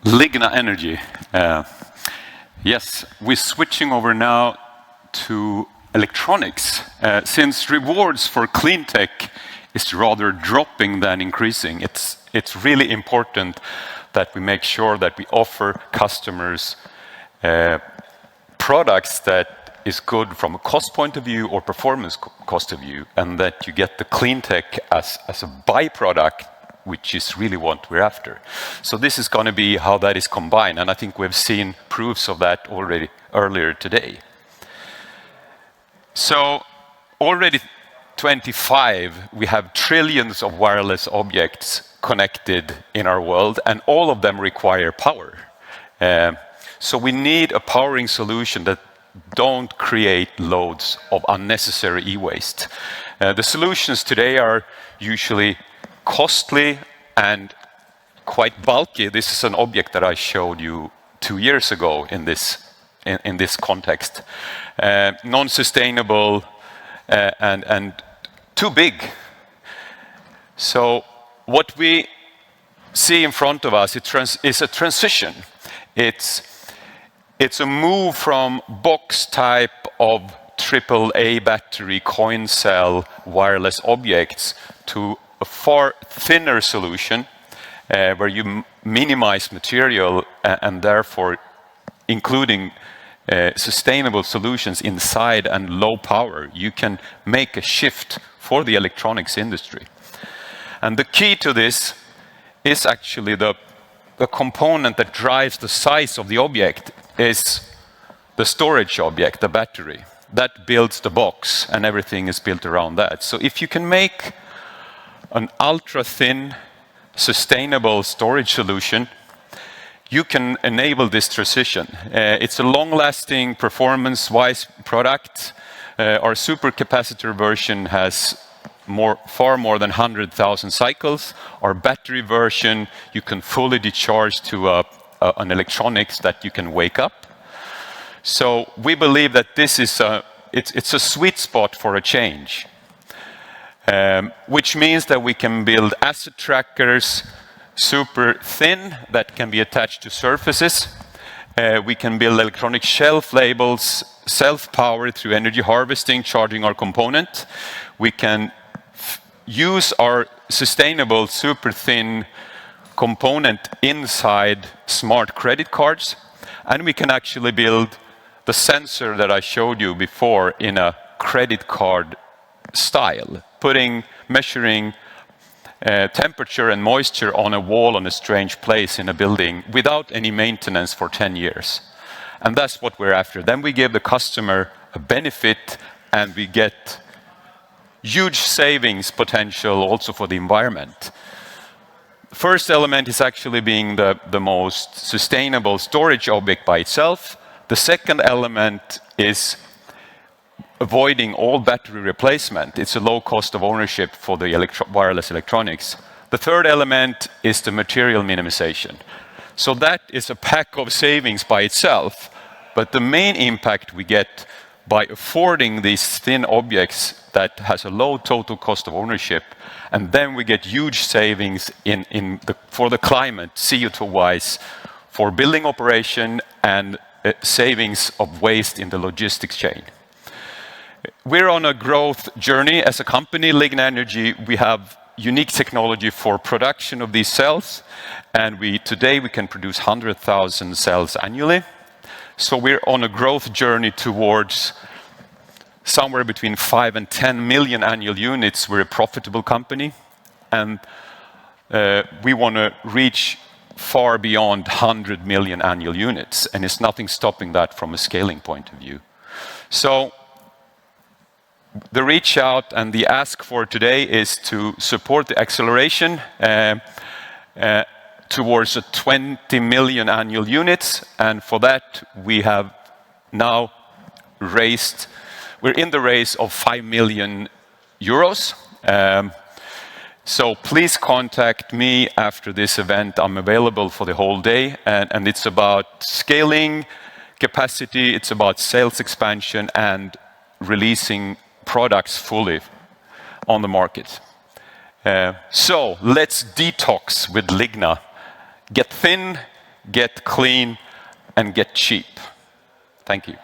Ligna energy. Yes, we're switching over now to electronics. Since rewards for clean tech is rather dropping than increasing, it's really important that we make sure that we offer customers products that is good from a cost point of view or performance cost of view, and that you get the clean tech as a byproduct, which is really what we're after. So this is going to be how that is combined, and I think we've seen proofs of that already earlier today. So already 25, we have trillions of wireless objects connected in our world, and all of them require power. So we need a powering solution that don't create loads of unnecessary e-waste. The solutions today are usually costly and quite bulky. This is an object that I showed you 2 years ago in this context. Non-sustainable and too big. So what we see in front of us is a transition. It's a move from box type of AAA battery coin cell wireless objects to a far thinner solution where you minimize material and therefore including sustainable solutions inside and low power. You can make a shift for the electronics industry. And the key to this is actually the component that drives the size of the object is the storage object, the battery. That builds the box and everything is built around that. So if you can make an ultra-thin, sustainable storage solution, you can enable this transition. It's a long-lasting, performance-wise product. Our supercapacitor version has far more than 100,000 cycles. Our battery version, you can fully discharge to an electronics that you can wake up. So we believe that this is it's a sweet spot for a change. Which means that we can build asset trackers super thin that can be attached to surfaces. We can build electronic shelf labels, self-powered through energy harvesting, charging our component. We can use our sustainable super thin component inside smart credit cards, and we can actually build the sensor that I showed you before in a credit card style, measuring temperature and moisture on a wall on a strange place in a building without any maintenance for 10 years. And that's what we're after. Then we give the customer a benefit and we get huge savings potential also for the environment. First element is actually being the most sustainable storage object by itself. The second element is avoiding all battery replacement. It's a low cost of ownership for the wireless electronics. The third element is the material minimization. So that is a pack of savings by itself, but the main impact we get by affording these thin objects that has a low total cost of ownership, and then we get huge savings for the climate, CO2-wise, for building operation and savings of waste in the logistics chain. We're on a growth journey as a company, Ligna Energy. We have unique technology for production of these cells, and today we can produce 100,000 cells annually. So we're on a growth journey towards somewhere between 5 and 10 million annual units. We're a profitable company, and we want to reach far beyond 100 million annual units, and it's nothing stopping that from a scaling point of view. So the reach out and the ask for today is to support the acceleration towards 20 million annual units, and for that we have now we're in the race of 5 million euros. So please contact me after this event. I'm available for the whole day, and it's about scaling capacity, it's about sales expansion and releasing products fully on the market. So let's detox with Ligna. Get thin, get clean, and get cheap. Thank you.